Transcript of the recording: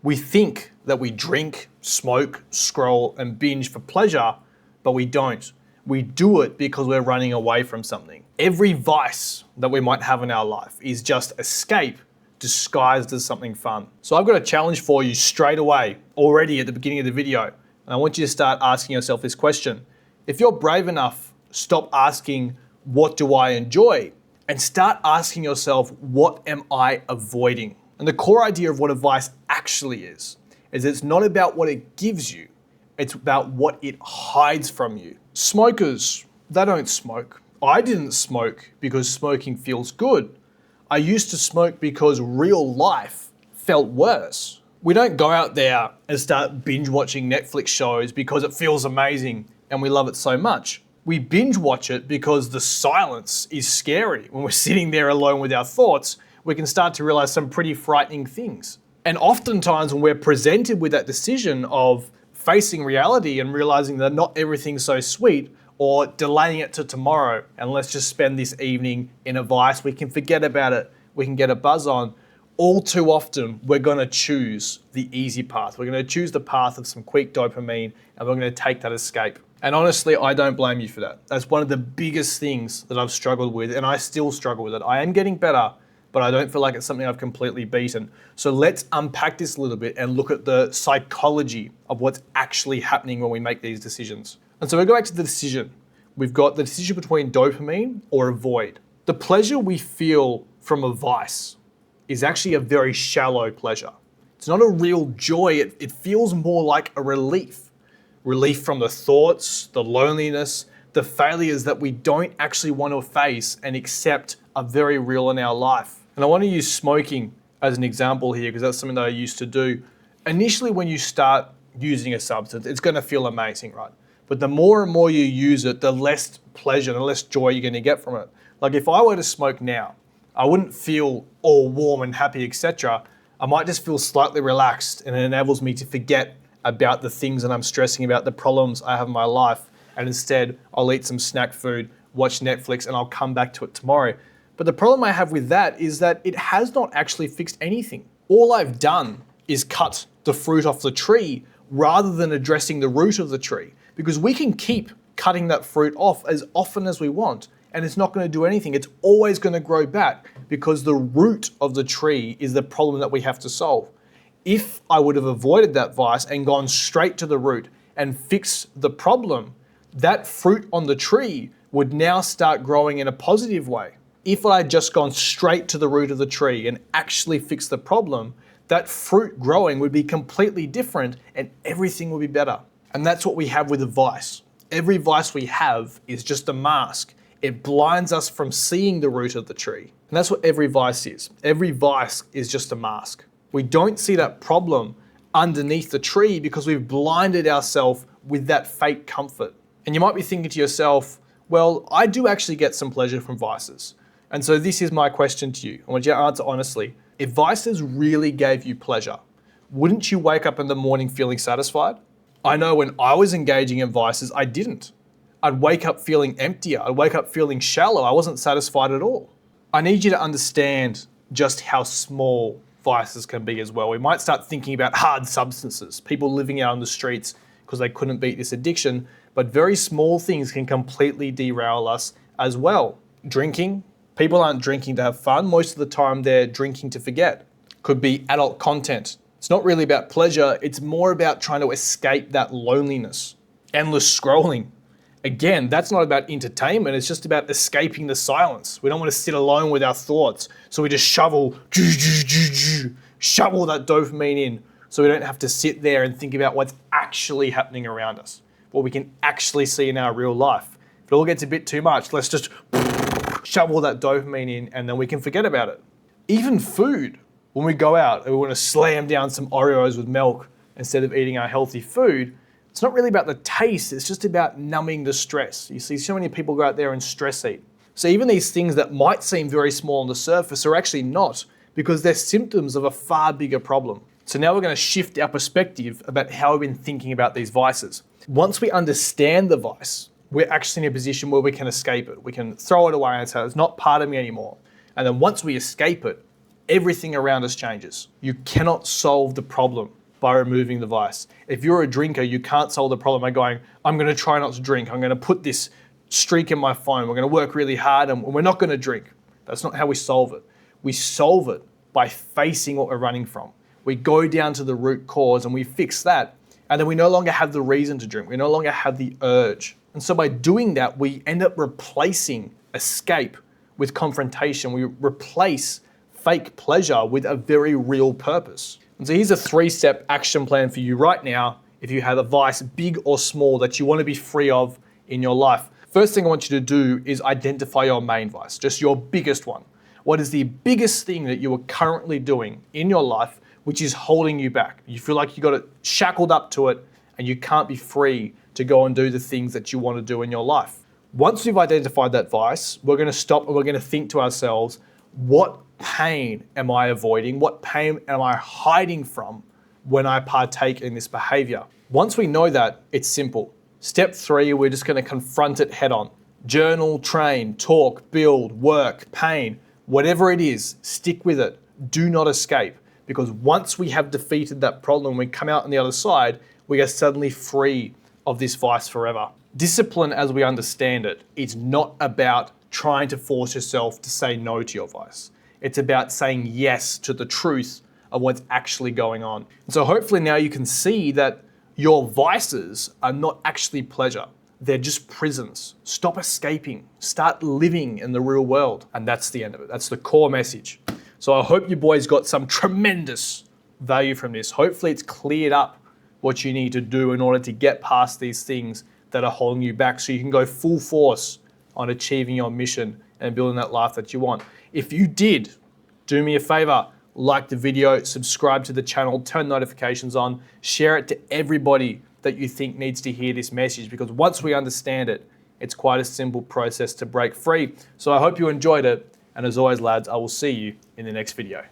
We think that we drink, smoke, scroll, and binge for pleasure, but we don't. We do it because we're running away from something. Every vice that we might have in our life is just escape disguised as something fun. So I've got a challenge for you straight away, already at the beginning of the video. And I want you to start asking yourself this question. If you're brave enough, stop asking, what do I enjoy? And start asking yourself, what am I avoiding? And the core idea of what a vice actually is it's not about what it gives you, it's about what it hides from you. Smokers, they don't smoke. I didn't smoke because smoking feels good. I used to smoke because real life felt worse. We don't go out there and start binge watching Netflix shows because it feels amazing and we love it so much. We binge watch it because the silence is scary. When we're sitting there alone with our thoughts, we can start to realize some pretty frightening things. And oftentimes when we're presented with that decision of facing reality and realizing that not everything's so sweet, or delaying it to tomorrow and let's just spend this evening in a vice, we can forget about it, we can get a buzz on. All too often, we're gonna choose the easy path. We're gonna choose the path of some quick dopamine and we're gonna take that escape. And honestly, I don't blame you for that. That's one of the biggest things that I've struggled with, and I still struggle with it. I am getting better, but I don't feel like it's something I've completely beaten. So let's unpack this a little bit and look at the psychology of what's actually happening when we make these decisions. And so we go back to the decision. We've got the decision between dopamine or avoid. The pleasure we feel from a vice is actually a very shallow pleasure. It's not a real joy. It feels more like a relief. Relief from the thoughts, the loneliness, the failures that we don't actually want to face and accept are very real in our life. And I want to use smoking as an example here because that's something that I used to do. Initially, when you start using a substance, it's going to feel amazing, right? But the more and more you use it, the less pleasure, the less joy you're going to get from it. Like if I were to smoke now, I wouldn't feel all warm and happy, etc. I might just feel slightly relaxed, and it enables me to forget about the things that I'm stressing about, the problems I have in my life. And instead, I'll eat some snack food, watch Netflix, and I'll come back to it tomorrow. But the problem I have with that is that it has not actually fixed anything. All I've done is cut the fruit off the tree rather than addressing the root of the tree. Because we can keep cutting that fruit off as often as we want, and it's not going to do anything. It's always going to grow back because the root of the tree is the problem that we have to solve. If I would have avoided that vice and gone straight to the root and fixed the problem, that fruit on the tree would now start growing in a positive way. If I had just gone straight to the root of the tree and actually fixed the problem, that fruit growing would be completely different and everything would be better. And that's what we have with a vice. Every vice we have is just a mask. It blinds us from seeing the root of the tree. And that's what every vice is. Every vice is just a mask. We don't see that problem underneath the tree because we've blinded ourselves with that fake comfort. And you might be thinking to yourself, well, I do actually get some pleasure from vices. And so this is my question to you. I want you to answer honestly. If vices really gave you pleasure, wouldn't you wake up in the morning feeling satisfied? I know when I was engaging in vices, I didn't. I'd wake up feeling emptier. I'd wake up feeling shallow. I wasn't satisfied at all. I need you to understand just how small vices can be as well. We might start thinking about hard substances, people living out on the streets because they couldn't beat this addiction, but very small things can completely derail us as well. Drinking, people aren't drinking to have fun. Most of the time they're drinking to forget. Could be adult content. It's not really about pleasure, it's more about trying to escape that loneliness. Endless scrolling. Again, that's not about entertainment, it's just about escaping the silence. We don't want to sit alone with our thoughts, so we just shovel that dopamine in so we don't have to sit there and think about what's actually happening around us, what we can actually see in our real life. If it all gets a bit too much, let's just shovel that dopamine in and then we can forget about it. Even food. When we go out and we want to slam down some Oreos with milk instead of eating our healthy food, it's not really about the taste, it's just about numbing the stress. You see so many people go out there and stress eat. So even these things that might seem very small on the surface are actually not, because they're symptoms of a far bigger problem. So now we're going to shift our perspective about how we've been thinking about these vices. Once we understand the vice, we're actually in a position where we can escape it. We can throw it away and say, it's not part of me anymore. And then once we escape it, everything around us changes. You cannot solve the problem by removing the vice. If you're a drinker, you can't solve the problem by going, I'm going to try not to drink. I'm going to put this streak in my phone. We're going to work really hard and we're not going to drink. That's not how we solve it. We solve it by facing what we're running from. We go down to the root cause and we fix that. And then we no longer have the reason to drink. We no longer have the urge. And so by doing that, we end up replacing escape with confrontation. We replace fake pleasure with a very real purpose. And so here's a 3-step action plan for you right now if you have a vice, big or small, that you want to be free of in your life. First thing I want you to do is identify your main vice, just your biggest one. What is the biggest thing that you are currently doing in your life which is holding you back? You feel like you got it shackled up to it and you can't be free to go and do the things that you want to do in your life. Once we've identified that vice, we're going to stop and we're going to think to ourselves, what pain am I avoiding? What pain am I hiding from when I partake in this behavior? Once we know that, it's simple. Step 3, we're just going to confront it head on. Journal, train, talk, build, work, pain, whatever it is, stick with it. Do not escape, because once we have defeated that problem, we come out on the other side, we are suddenly free of this vice forever. Discipline, as we understand it, is not about trying to force yourself to say no to your vice. It's about saying yes to the truth of what's actually going on. And so hopefully now you can see that your vices are not actually pleasure. They're just prisons. Stop escaping. Start living in the real world. And that's the end of it. That's the core message. So I hope you boys got some tremendous value from this. Hopefully it's cleared up what you need to do in order to get past these things that are holding you back so you can go full force on achieving your mission and building that life that you want. If you did, do me a favor, like the video, subscribe to the channel, turn notifications on, share it to everybody that you think needs to hear this message, because once we understand it, it's quite a simple process to break free. So I hope you enjoyed it. And as always, lads, I will see you in the next video.